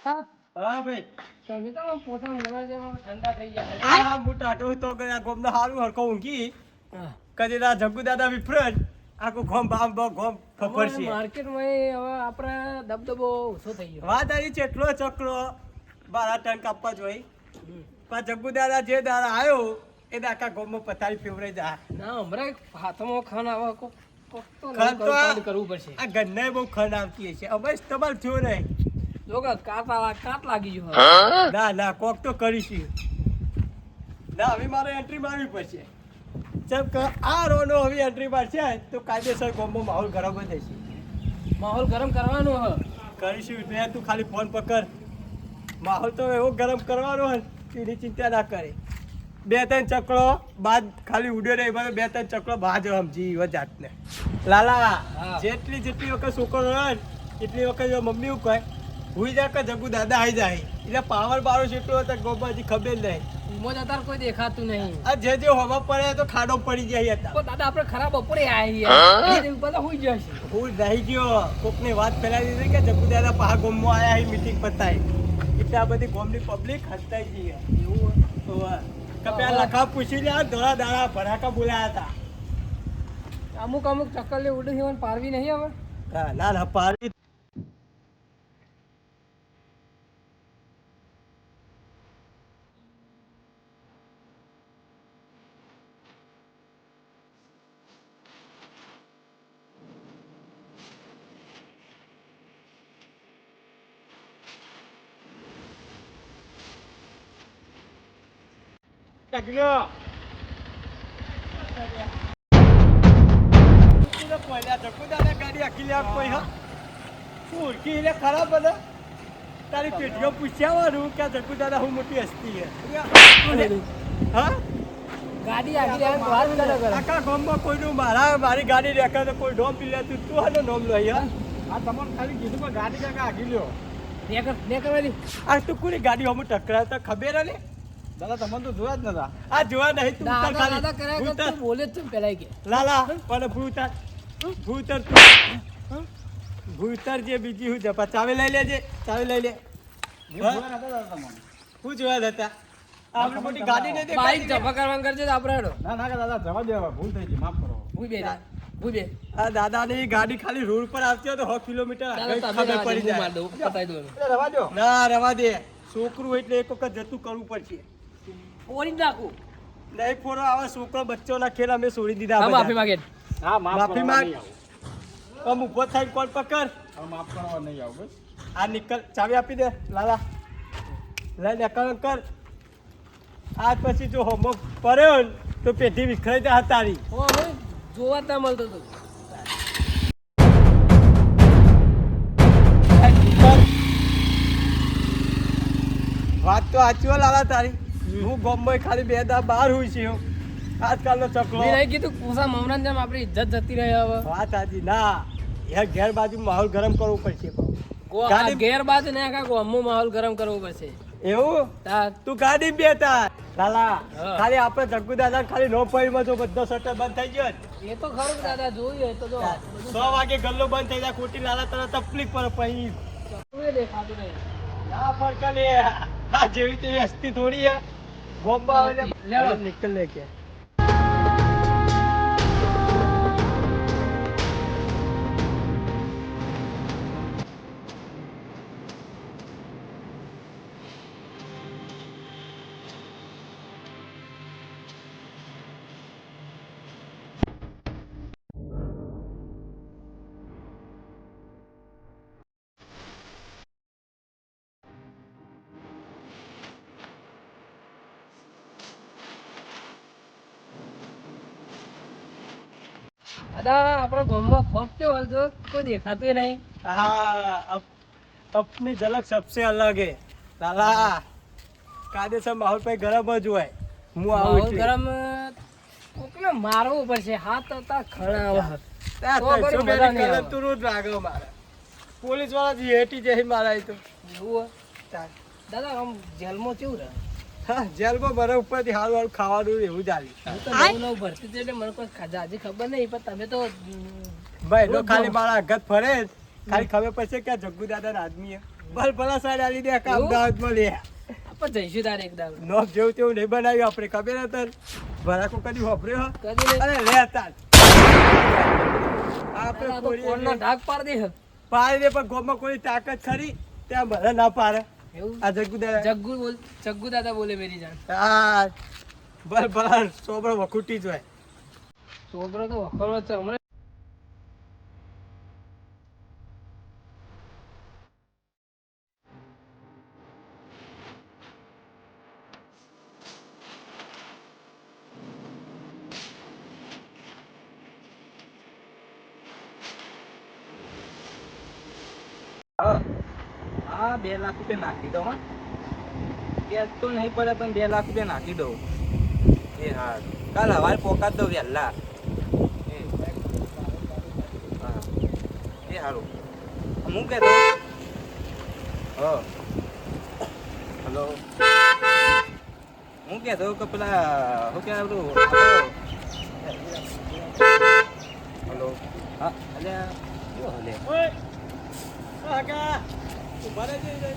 હા હા ભાઈ તમે તો પોતા મળવા જેમાં ઠંડા થઈ ગયા આ મોટા તો તો ગયા ગોમ ના હારું હરકો ઊંઘી હા કદી જગ્ગુ દાદા વિફરજ આખું ગોમ બામ ગોમ ફફરશે માર્કેટમાં હવે આપણા દબદબો ઓછો થઈ ગયો વાત આવી ચેટલો ચકલો 12 ટન કાપવા જોઈ પણ જગ્ગુ દાદા જે દાદા આવ્યો એ આખા ગોમમાં પથારી ફેવરાઈ જા ના હમણાં હાથમાં ખાન આવે કોક તો ખાન તો કાંડ કરવું પડશે આ ગન્ને બહુ ખંડ આવતી છે અમે તમારે થયો નહીં જો કે કાટ લાગી ગયું હવે ના ના કોક તો કરીશું ના હવે મારે એન્ટ્રી મારવી પડશે જેમ કે આ રોનો હવે એન્ટ્રી મારશે તો કાયદેસર ગોમમાં માહોલ ગરમ જ થશે માહોલ ગરમ કરવાનો હ કરીશું એટલે તું ખાલી ફોન પકડ માહોલ તો એવો ગરમ કરવાનો હોય એની ચિંતા ના કરે 2-3 ચકડો બાદ ખાલી ઉડ્યો નહીં પણ 2-3 ચકડો બાદ સમજી એવા જાતને લાલા જેટલી વખત છોકરો હોય એટલી વખત મમ્મી એવું કહે હુઈ જા કે જગ્ગુ દાદા આવી જાય એટલે પાવર બારો જેટલો હતો ગોમાં હજી ખબર નહીં મોજ અત્યારે કોઈ દેખાતું નહીં આ જે હવા પડે તો ખાડો પડી જાય હતા તો દાદા આપણે ખરાબ બપોરે આવી બધા હોઈ જશે હું રહી ગયો કોકની વાત ફેલાવી દીધી કે જગ્ગુ દાદા પહા ગોમમાં આયા મીટિંગ પતાઈ એટલે આ બધી ગોમની પબ્લિક હસતાઈ ગઈ એવું તો કપ્યા લખા પૂછી લ્યા ધોળા દાડા ભરાકા બોલાયા હતા અમુક ચક્કર ઉડી જવાનું પારવી નહીં હવે ના ના પારી ટકલ્યો પહેલા જગ્ગુ દાદા ગાડી આખી લેવા કોઈ હા શું ઉડકી એટલે ખરાબ બધા તારી પેટીઓ પૂછ્યાવાનું કે જગ્ગુ દાદા હું મોટી હસ્તી હે હા ગાડી આગળ વાત કરે આખા ગામમાં કોઈનું મારી ગાડી રેખા તો કોઈ ડોમ પી લેતું તું હાલો નોમ લો અહીંયા આ તમને ખાલી કીધું પણ ગાડી કાકા આગી લ્યો ને કરવાની આ તું કોની ગાડી હમ ટકરાતા ખબર હે ને દાદા તમને તો જોયા જ નતા આ જોવા નહીં તું ઉતાર દાદા કરે કે બોલે જ પેલા કે લાલા પણ ભૂતર ભૂતર જે બીજી હું જપા ચાવી લઈ લેજે ચાવી લઈ લે હું જોયા હતા આપણી મોટી ગાડી ને બાઈક જપા કરવાનું કરજે આપણે હેડો ના ના દાદા જવા દેવા ભૂલ થઈ ગઈ માફ કરો ભૂઈ બે આ દાદાની ગાડી ખાલી રોડ પર આવતી હોય તો 100 કિલોમીટર આગળ ખબર પડી જાય પતાઈ દો રવા દો ના રવા દે છોકરું એટલે એક વખત જતું કરવું પડશે ઓરી નાખું નહીં ફોરો આવા છોકરો બચ્ચોના ખેલ અમે છોડી દીધા માફી માંગે હા માફી માંગ આમ ઊભો થાય કોલ પકડ હવે માફ કરવા નહીં આવું બસ આ નિકલ ચાવી આપી દે લાલા લઈ લે કર આજ પછી જો હોમો પડ્યો ને તો પેઢી વિખરાઈ જાય તારી ઓ હવે જોવા તા મળતો તો વાત તો સાચી હો લાલા તારી હું ગોમ્બે ખાલી 2 દા બહાર હોય છે આજકાલનો ચકલો મેં નહીં કીધું પૂસા મમરાન જેમ આપણી ઇજ્જત જતી રહે હવે વાત સાચી ના એ ઘેર બાજુ માહોલ ગરમ કરવો પડશે ગાડી ઘેર બાદ ને આખા ગોમમાં માહોલ ગરમ કરવો પડશે એવું તું ગાડી બેતા લાલા ખાલી આપણે જગ્ગુ દાદા ખાલી નો પડીમાં જો બધો શટર બંધ થઈ ગયો એ તો ખરું કે દાદા જોયું તો જો 100 વાગે ગલ્લો બંધ થઈ જાય ખોટી લાલા તરત તકલીફ પડે પછી કોઈ દેખાતું નહીં ના ફરક લે આ જેવી તેવી હસ્તી થોડી હે ગોમ્બા આવે લેવા નીકળ લે કે દાદા આપણા ગામમાં ફક્ત હોય કોઈ દેખાતું નહીં हाँ अपनी झलक सबसे अलग है लाला कायदेसर माहौल पे गरम જ હોય હું આવું માહોલ ગરમ કોકને મારવું પડશે હાથ હતા ખણા એટલે તું રોજ લાગે મારે પોલીસ વાળા જે હેટી જઈ મારા તો એવું દાદા આમ જેલમાં કેવું રહે હા જેલમાં બરે ઉપરથી હારું હારું ખાવાનું એવું ચાલી હું તો નવું ભરતી હતી એટલે મને કોઈ જાજી ખબર નહીં પણ તમે તો ભાઈ નો ખાલી મારા અગત ફરે ખાલી ખબર પડશે કે જગ્ગુ દાદા આદમી હે ભલ ભલા સાઈડ આલી દે કામ એવું? દાવતમાં લે આપણે જઈશું તારે એક દાડો. નોક જેવું તેવું નહીં બનાવ્યું આપણે ખબર હતા ભરાકો કદી વાપર્યો કદી નહીં. અરે લે તાર આપણે આ તો કોરી ફોનનો ઢાક પાડી દે. પાડી દે પણ ગોમાં કોઈ તાકાત ખરી ત્યાં મને ના પાડે એવું? આ જગ્ગુ જગ્ગુ દાદા બોલે મેરી જાન. હા ભલ ભલા સોબળ વખૂટી જ હોય છોકરો તો વખોડવો જ છે હમણાં. હા 2 લાખ રૂપિયા નાખી દો હા વ્યાજ તો નહીં પડે પણ 2 લાખ રૂપિયા નાખી દો એ હા કાલ હવારે પોકાત દો વહેલા એ હા એ સારું હું કહેતો હલો હું કહેતો કે પેલા શું કહેવાય બધું હલો હા અલ્યા શું હલે ઓય કાકા ઉભા રહેજે રે.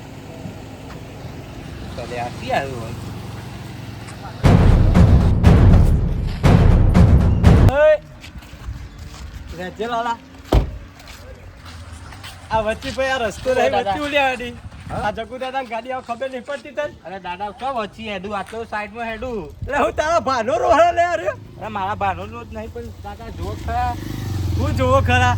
ચાલે આ ક્યાં આવ્યું હોય ઓય રહેજે લાલા આ વચ્ચે ભાઈ આ રસ્તો રહી વચ્ચે ઉલ્યાવાની આ જગ્ગુ દાદા ગાડી આવ ખબર નહીં પડતી તને અરે દાદા શું વચ્ચે હેડું આટલો સાઈડમાં હેડું એટલે હું તારા ભાનો રોહડો લે અરે અરે મારા બાનો જ નહીં પણ કાકા જો ખરા હું જોવો ખરા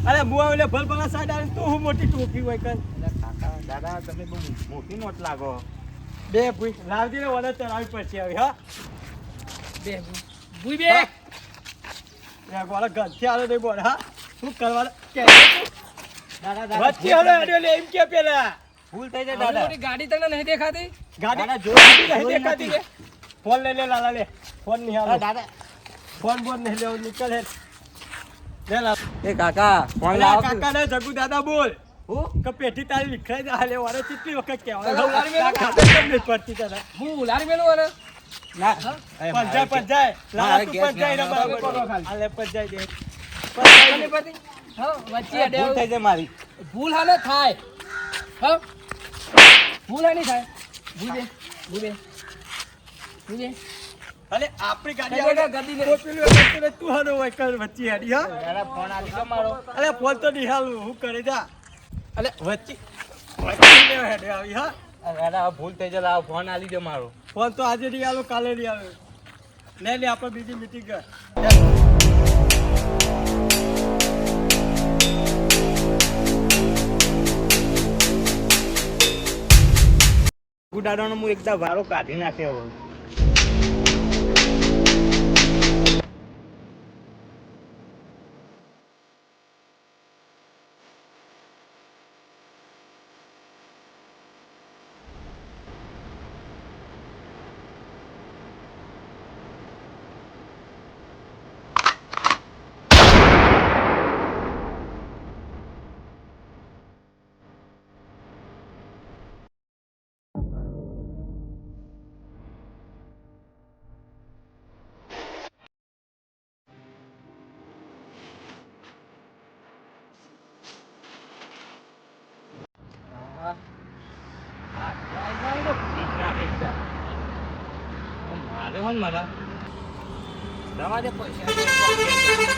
અરે હું આવીને ભલ ભલા સાઈડ આવી તું હું મોટી ટોપી હોય કર એટલે કાકા દાદા તમે બહુ મોટી નોટ લાગો બે ભૂઈ લાવજી ને વડે ચડાવી પડશે હવે હા બે ભૂઈ બે. એ ગોળા ઘરથી આલો નહીં બોલ હા શું કરવાનું કે દાદા વચ્ચે હલો હેડ્યો લે એમ કે પેલા ભૂલ થઈ જાય આવડી દાદા મોટી ગાડી તને નહીં દેખાતી? ગાડી દાદા જો નહીં દેખાતી લે ફોન લઈ લે લાલા લે ફોન નહીં હાલો દાદા ફોન બોન નહીં લેવો નીકળ હે લે લા એ કાકા ફોન અલા લાવો કાકા ને જગ્ગુ દાદા બોલ હું કે પેટી તારી વિખરાઈ જાય લે વારે કેટલી વખત કહેવાય અલા, ઉલારી મેલો. કાકા કેમ નહીં પડતી તને હું ઉલારી મેલું અને ના પંજાય પંજાય લાલા તું ગેસ પંજાય ના ના આવે, બરાબર ખાલી. હાલે પંજાય દે નહીં પતી? હા, વચ્ચે ભૂલ અડ્યા. થઈ જાય મારી ભૂલ હાલે થાય. હા? ભૂલ હાની થાય. ભૂઈ બે. ભૂઈ બે. ભૂઈ બે. અલે આપણી ગાડી કાકા, આવે ગાડી લે. તો પેલું વખતે તું હાલો હોય કર વચ્ચે હેડી હા દાદા ફોન આલી દો મારો અલે ફોન તો નહીં હાલું હું કરે જા અલે વચ્ચે લેવા હેડે આવી હા દાદા હવે ભૂલ થઈ જાય લાવો ફોન આલી દો મારો ફોન તો આજે નહીં આલો કાલે નહીં આવે લે લે આપણે બીજી મીટિંગ કર ગુડાડાનો હું એકદમ વારો કાઢી નાખ્યો હવે મારે હોન મારા દવા દે પૈસા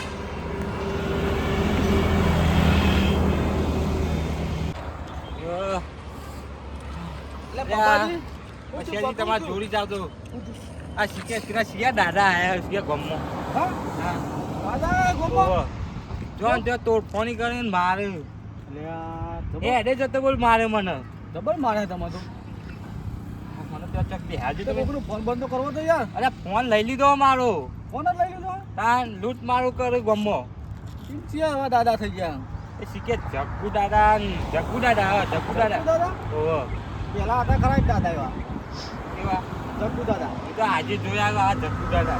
પછી તમારે જોડી જાવ તો આ શીખ્યા દાદા આયા છે ગમમાં ઓહો. જો ને જો તોડફોની કરીને મારે એ હેડે જતો બોલ મારે મને ડબલ મારે તમે તો મને ત્યાં ચક બેહાજી તો તમે કોકનો ફોન બંધ તો કરવો તો યાર અરે ફોન લઈ લીધો મારો ફોન જ લઈ લીધો તાન લૂંટ મારું કરે ગમો ચિંચિયા હવે દાદા થઈ ગયા એ શીખે જગ્ગુ દાદા હા જગ્ગુ દાદા દાદા ઓહો પેલા હતા ખરા જ દાદા એવા કેવા જગ્ગુ દાદા એ તો આજે જોયા આ જગ્ગુ દાદા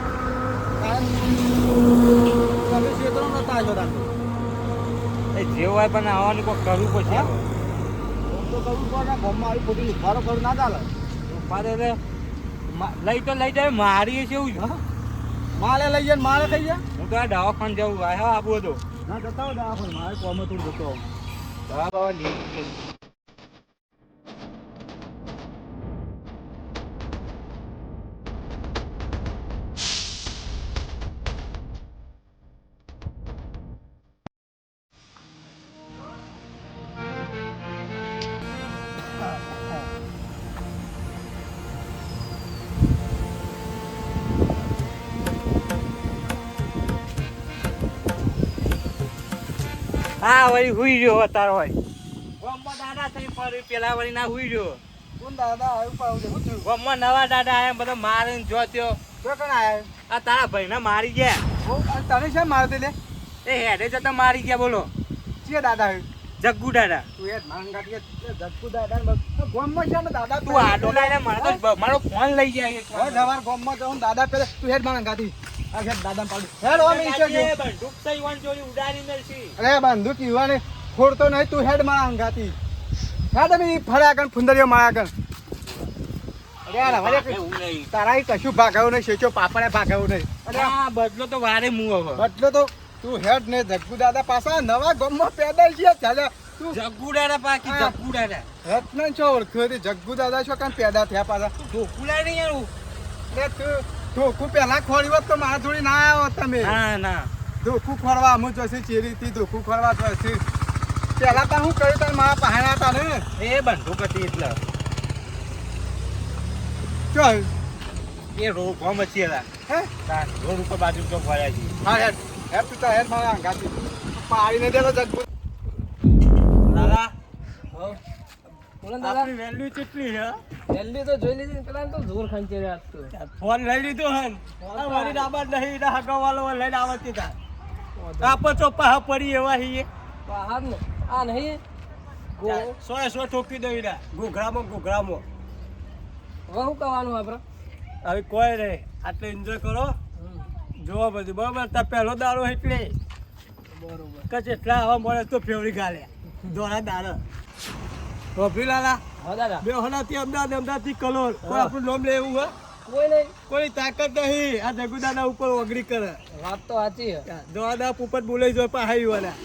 તમે ક્ષેત્રો નતા આવ્યો દાદા એ જે હોય પણ આવવાનું કોઈ કરવું પછી હા? ફોન તો કરવું પડે ગામમાં આવી ખોટી લુખારો કરું ના ચાલે ઉપાડે એટલે લઈ તો લઈ જાય મારી છે એવું હા? માલે લઈ જાય ને માલે ખાઈ જાય હું તો આ દવાખાને જવું આવ્યો આબુ હતો ના જતા હોય દવાખાને મારે કોમે થોડું જતો દવા બવા હા વળી હુઈ રહ્યો તારો હોય ગોમમાં દાદા થઈ ફરી પેલા વળી ના હુઈ રહ્યો કોણ દાદા આવ્યું પાડું છે? શું થયું? ગોમમાં નવા દાદા આયા બધા મારીને જોત્યો તો કોણ આયા? આ તારા ભાઈને મારી ગયા ઓ, આ તને શા મારતે લે? એ હેડે જતા મારી ગયા બોલો ચિયા દાદા આવ્યું? જગ્ગુ દાદા તું હેડ માંગા કે જગપુ દાદા ને બસ ગોમમાં છે ને દાદા તું આટો લાઈને મને તો મારો ફોન લઈ જાય એક હવે સવાર ગોમમાં જાઉં દાદા પેલે તું હેડ માંગાતી આ હેડ દાદા પાડું હેડ ઓ મી છે બંદૂક તો ઈવન જોડી ઉડાડી મેલશી અરે બંદૂક યુવાને ખોડતો નહીં તું હેડ માંગાતી હેડ મી ફર્યા કન ફુંદરીઓ માર્યા કન અરે હવે એવું નહીં તારા ઈ કશું ભાગાવું નહીં શેચો પાપડે ભાગાવું નહીં અરે આ બદલો તો વારે મું હવે બદલો તો તું હેડ ને જગપુ દાદા પાછા નવા ગોમમાં પેદા છે ચાલે તું જગ્ગુ દાદા પાકી હા. જગ્ગુ દાદા રત્ન છો ઓળખ્યો હતી જગ્ગુ દાદા છો કાન પેદા થયા પાછા ઢોકુલા નહીં યાર અરે તું ધોકું પહેલા ખોરી હોત તો મારા જોડી ના આવ્યો તમે ના ના ધોકું ખોરવા અમુક જશે ચેરીથી ધોકું ખોરવા જશે પહેલા તો હું કર્યું તાર મારા પહાડા હતા ને એ બંદૂક હતી એટલે ચાલ એ રોડ કોમ હતી એલા હે રોડ ઉપર બાજુ તો ફર્યા છે હા હેડ હેડ તું તો હેડ મારા અંગાથી પાડીને દેલો જગ્ગુ દાદા બોલો ને દાદા આપણી વેલ્યુ કેટલી છે જલ્દી તો જોઈ લીધી ને પેલા તો જોર ખાંચી રહ્યા તો ફોન લઈ લીધો હન આ મારી ડાબા નહીં ના હગાવાલો લઈને આવતી તા આપો તો પાહ પડી એવા હી બહાર ને આ નહીં સો ઠોકી દઈ ના ઘોઘરામાં હવે શું કરવાનું આપણે હવે કોઈ નહીં આટલે એન્જોય કરો જોવો બધું બરાબર તાર પહેલો દારો એટલે બરોબર કચ એટલા આવા મળે તો ફેવરી ગાલે દોરા દારો ટોપી લાલા હા દાદા બે હોનાથી અમદાવાદથી કલોલ કોઈ આપણું નામ લે એવું હે કોઈ નહીં કોઈ તાકાત નહીં આ જગુદાના ઉપર ઓગળી કરે વાત તો સાચી છે દોડા પોપટ બોલાઈ જો પાહાઈ વાળા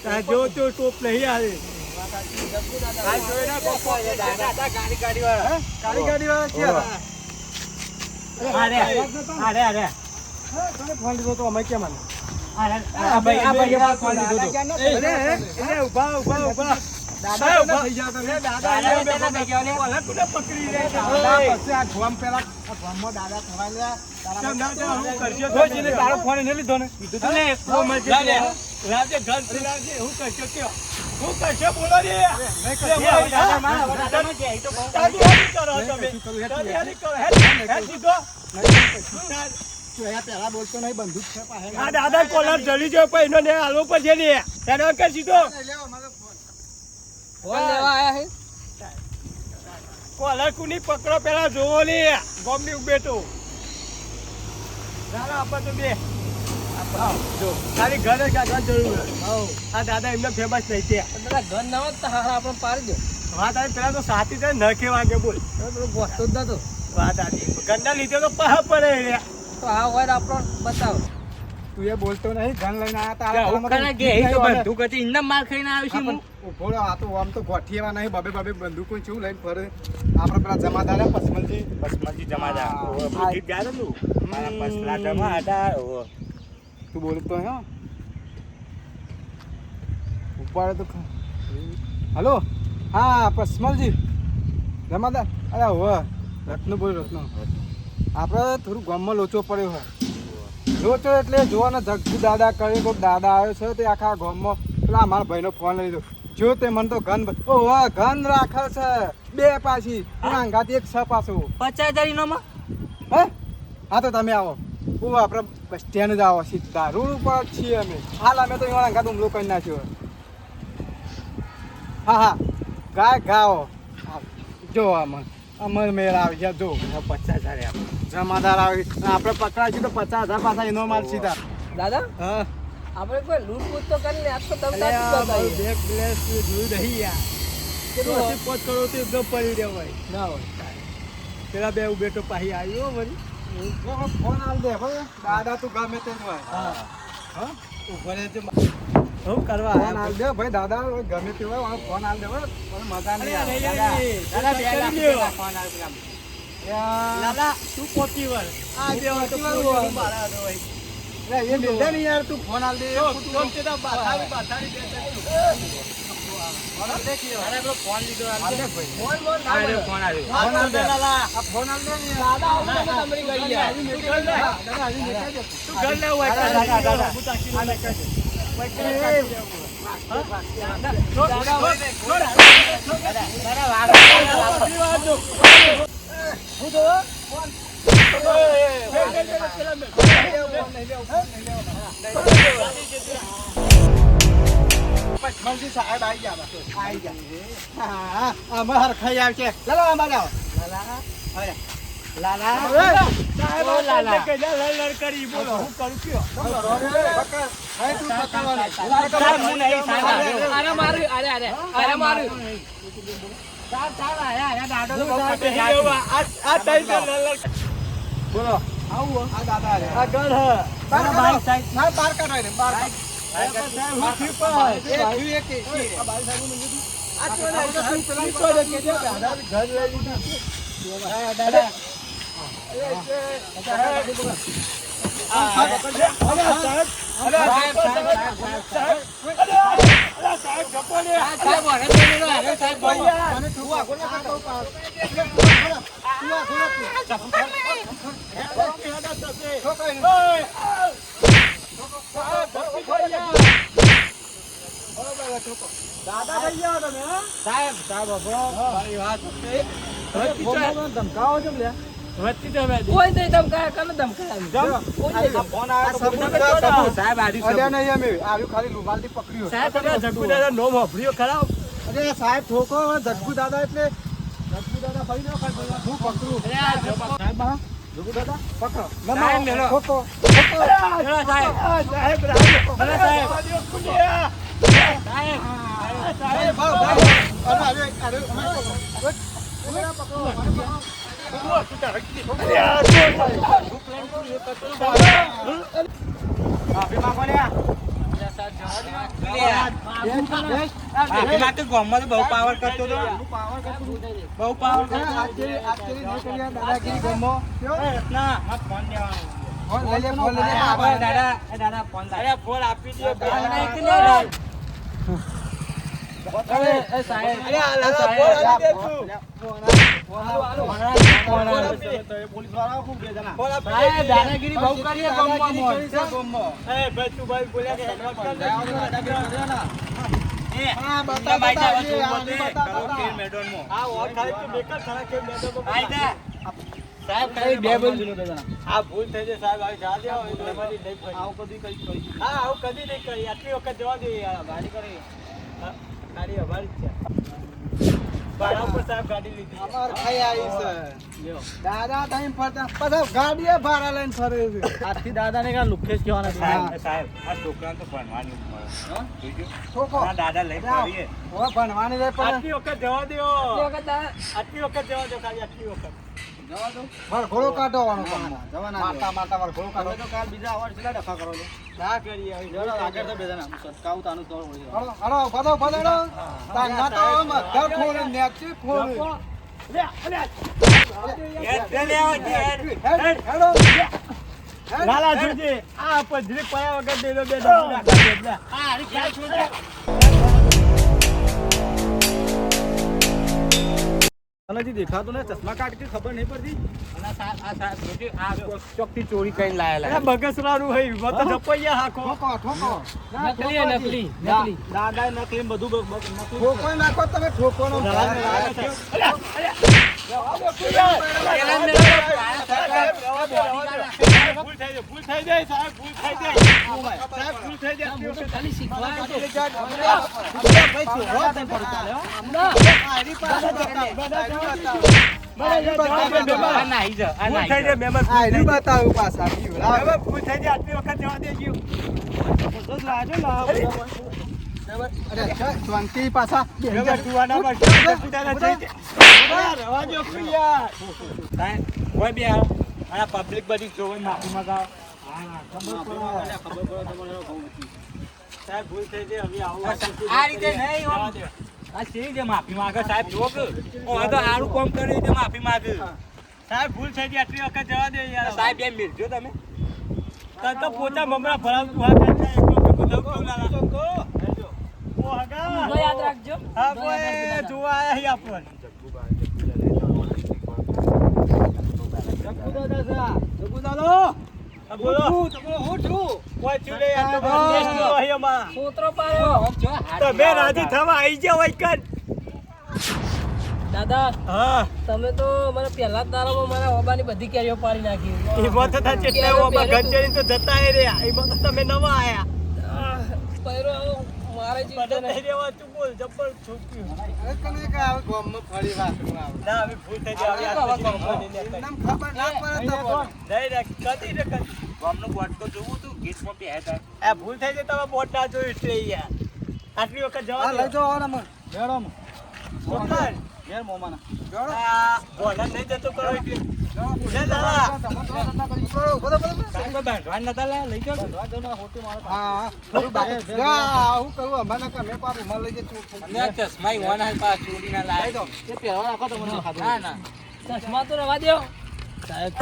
તા જો તો ટોપ નહીં આવે આ જોઈ ના કોકો દાદા ગાડી ગાડી વાળા કાળી ગાડી વાળા છે અરે તને ફોન દીધો તો અમે કેમ આને આ ભાઈ ફોન દીધો તો એ ઉભા દાદા ઉભા થઈ જાવ તમે દાદા ઓલા કોને પકડી લે દાદા પછી આ ગોમ પેલા આ ગોમમાં દાદા થવા લે તારા હું કરજો ધોજીને તારો ફોન એને લીધો ને કીધું તો લે રાજે ઘર લાગે હું કરશો કે હું કરશો બોલો રે પેલા બોલતો નહીં બંદૂક છે પાસે આ દાદા કોલર જલી ગયો પણ એનો ને હાલવો પડશે ને તેને કર સીધો ફોન લેવા આયા છે કોલર કુની પકડો પેલા જોવો ને ગોમની બેટો દાદા આપા તો બે જો ખાલી ઘરે કાઢવા જરૂર આ દાદા એમને ફેમસ નહીં છે પેલા ઘર ના હોત તો હારા આપણે પાડી દો વાત આવી પેલા તો સાથી છે ન વાગે બોલ પેલું ગોઠતો જ નતો વાત આવી ગંડા લીધે તો પહ પડે તો આ હોય આપણો બતાવો તું એ બોલતો નહીં ગન લઈને આયા બંદૂક હતી ઇન્ના માર ખાઈને આવ્યું છે હું ઉભો રહો, આ તો આમ તો ગોઠીએવા નહીં બબે બબે બંદૂકો શું લઈને ફરે આપણે પેલા જમાદાર હે પસમલજી બસમતી જમાદાર હા. ઓ બુદ્ધિ ગાયો તું મારા પસલા જમાદાર ઓ તું બોલતો હે ઉપર તો હલો હા પસમલજી જમાદાર અરે હો રત્ન બોલ રત્ન આપણે થોડું ગામમાં લોચો પડ્યો હોય લોચો એટલે જોવાના જગુ દાદા કરે કોઈ દાદા આવ્યો છે તે આખા ગામમાં પેલા અમારા ભાઈનો ફોન લઈ લીધો જો તે મને તો ગન ઓહો ગન રાખે છે બે પાછી અંગાથી એક છ પાછું 50,000 ઇનામમાં હે હા તો તમે આવો હું આપણે બસ સ્ટેન્ડ જ આવો સીધા રોડ ઉપર જ છીએ અમે હાલ અમે તો એવા અંગાત હુમલો કરી નાખ્યો હા હા ગાય ગાઓ જો આમાં અમર મેળ આવી ગયા જો 50,000 જમાદાર આવી આપણે પકડાશું તો 50,000 પાછા એનો માલ સીધા દાદા હા આપણે કોઈ લૂંટફૂટ તો કરીને આજ તો તમે અરે આ સાચું મારું બેગ બ્લેસ જોયું નહીં યાર કેટલું હોય? 5 કરોડ તો એકદમ પડી રહેવાય ના હોય પેલા બે બેટો પાહી આવ્યો વળી ફોન આલ દે હવે દાદા તું ગમે તે હોય હા ઉભો રહેજો હું કરવા ફોન આયા આલ દે ભાઈ દાદા ગમે તે હોય હવે ફોન આલ દે હવે મને મજા નહીં આવે દાદા બે લાખ ફોન આવ્યો યાર, લાલા તું પોતી વળ આ બે હોય તો પોતી વળ. મારા દો ભાઈ અરે એ મેળે નહીં યાર તું ફોન આલ દે તો તે તો બાથાડી બાથાડી બે ફોન આલ દે કે અરે પેલો ફોન લીધો આલ દે ભાઈ ફોન બોલ ના આવ્યો બોલો. ફોન આવ્યો ફોન આલ દે લાલા આ ફોન આલ દે ને યાર. દાદા આવું તો તમે ગઈ ગયા તું ઘર લે દાદા આવી નીકળી જા. તું ઘર લે હોય દાદા, દાદા. હું તાકી ના કરે એ, પચમલજી સાહેબ આવી ગયા. હા, અમે હરખાઈ આવશે. લાલા આમાં લાવો. લાલા સાહેબ ઓ લાલા. લડ કરી બોલો હું કરું કયો સાહેબ, હું નહીં, સાહેબ. અરે મારું, અરે મારું. સાહેબ, આયા, દાડો તો બહુ ફટે જાય. આ ટાઈમ લડ બોલો આવું આ દાદા રે આ ઘર હ બાર બાર કાઢો. સાહેબ. ના, બાર કાઢો એને, બાર કાઢો. સાહેબ, અરે પેલો, અરે સાહેબ, બહુ. મને તું આગો ના કાઢો, પાસ. તું આગો દાદા ભાઈ આવો તમે હા સાહેબ, મારી વાત ધમકાવો છો લે. વચ્ચે તમે કોઈ નહીં ધમકાય, કોને ધમકાય? કોઈ નહીં ધમકાય. ફોન આવ્યો તો સબૂત છે, સબૂત. સાહેબ, આરી અલ્યા નહીં અમે આવ્યું ખાલી રૂમાલથી પકડ્યું. સાહેબ, તમે જગુદાદા નો વાપર્યો ખરાબ અરે સાહેબ ઠોકો જગ્ગુ દાદા એટલે જગ્ગુ દાદા ફરી ન ખાય હું પકડું. અરે આ જગ્ગુ. સાહેબ હા જગ્ગુ દાદા પકડો. સાહેબ, મેલો. ઠોકો ચલો, સાહેબ. સાહેબ ભલે, સાહેબ. સાહેબ. સાહેબ ભાવ ભાવ અરે અરે અરે પકડો. માફી માંગો ને. આપીમાં તો ગામમાં તો બહુ પાવર કરતો હતો પાવર કરતું. બહુ પાવર આજથી નહીં કર્યા દાદાગીરી ગમો. ના હા ફોન દેવાનો ફોન લઈ લે, ફોન લઈ લે. દાદા ફોન અરે ફોન આપી દો અરે, એ સાહેબ. અરે આ લાલા સાહેબ. ફોન આપી દે તું. પોલીસ વાળા ખૂબ બે જણા. ફોન આપી સાહેબ, દે. દાદાગીરી બહુ કરીએ ગામમાં મોં. દાદાગીરી કરી છે ગામમાં. એ ભાઈ તું ભાઈ બોલ્યા કે હેલ્મેટ કર દે. હા, બતા, બતા, આ બતા, બતા. મેડોનમાં આ ઓર ખાલી તું બેકાર ખરા કે મેં તો સાહેબ, ખાલી બે બોલ. આ ભૂલ થઈ જાય સાહેબ આવી જા દે એમાંથી નહીં કરી આવું કદી કઈ કરી હા આવું કદી નહીં કરી આટલી વખત જવા દે યાર ગાડી કરી હા, ગાડી અમારી જ છે ભાડા ઉપર સાહેબ ગાડી લીધી અમાર ખાઈ આવી છે. દાદા time ફરતા પાછા ગાડીએ ભાડા લઈને ફરે છે. આજથી દાદાને કાં લુખ્ખેસ કહેવાના છે. સાહેબ આ છોકરાને તો ભણવાની ઉંમર જોજો ઠોકો. આ દાદા લઈ ફરીએ હવે ભણવાની રહે પણ આટલી વખત જવા દો એ વખત દા- આટલી વખત જવા દો ખાલી આટલી વખત વરઘોડો કાઢવાનો કામમાં. મારતા મારતા વરઘોડો કાઢો. ના કરીએ હવે હળો, હળો, બધો, બધો, હળો. તાંગા તો આમ અધર ખોલે, નેચી ખોલે. હેડ, હેડો. હેડ. લાલા જોજે આ પજરી પાયા વગર દેલો બે ડબ્બુ નાખા દેલા આ હારી ક્યાં છોડે? દેખાતું ને ચશ્મા કાઢ કે ખબર નહીં પડતી. અને આ સાહેબ જોજે, આ ચોકથી ચોરી કરીને લાયેલા. અરે બગસરાનું હઈ મત જપૈયા હાકો ઠોકો, ઠોકો. નકલી હે, નકલી, નકલી. દાદા નકલી બધું ઠોકો નાખો તમે ઠોકોનો ભાગ. પેલા મેળો ભૂલ થઈ જાય સાહેબ ભૂલ થઈ જાય સાહેબ ભૂલ થઈ જાય હું તો ખાલી શીખવાડો છું. આ નાહી જા, આ નાહી જા. બતાવું પાછા ભૂલ થઈ જાય આટલી વખત જવા દેજો શાંતિ પાછા રવા દો યાર સાહેબ કોઈ બી આવો અને પબ્લિક બધી જોવે માફી માંગાવો સાહેબ ભૂલ થઈ જાય હવે આવો આ રીતે નહીં આમ. આ છે જે માફી માંગે સાહેબ જો કે હું તો આરું કામ કરી તે માફી માંગે સાહેબ ભૂલ થઈ જાય આટલી વખત જવા દે યાર સાહેબ એમ મિલજો તમે તને તો પોતા મમરા ભરાવતું હા કરતા એકલો ભેગો દઉં તું લાલા ઓ હગા ઊંધો યાદ રાખજો. હા ઊંધો યાદ રાખજો કોઈ દાદા. જોવા આયા આપણને જગ્ગુ દાદા આ બોલો હું છું કોઈ થયું નહીં, આ તો બધું ટેસ્ટ નો અહીં અમારા. સોતરો પાડ્યો. તમે રાજી થવા આવી જાઓ વૈકન. દાદા હા તમે તો મને પહેલા જ દાડામાં મારા ઓબાની બધી કેરીઓ પાડી નાખી. એમાં તો તાર ચેટલા ઓબા ઘર ચડીને તો જતા એ રહ્યા. એમાં તો તમે નવા આયા. પૈરો આવો મારે જીવતો બધા નહીં. નહીં રહેવા તું બોલ જબ્બર છોક્યું. અરે કને કે આવે ગામમાં ફરી વાત આવે ના હવે ભૂલ થઈ જાય. હવે આ પછી નંબર નહીં લેતા. નામ ખબર ના પડે તો બોલ. નહીં રે, કદી રે કદી. ગામનો બોટકો જોવું તું ગેટમાં બે હતા આ ભૂલ થઈ જાય તમે બોટ ના જોયું એટલે યાર. આટલી વખત જવા હા લઈ દો. જાઓ ને મને મેડમ ચોક્કસ. ઘેર મોમાના આ બોલા નહીં જતો કરો એટલે. લે દાદા. કાંઈ બાંધવા નતા લા લઈ જાઓ હા હું કહું અમારે કે મેં પાડું મને લઈ જતું અને આ ચશ્મા ઈ ઓન હાલ પાસ ચોરી ના લાય એ પહેરવા રાખો તો મને ના ના ચશ્મા તો રવા દ્યો. સાહેબ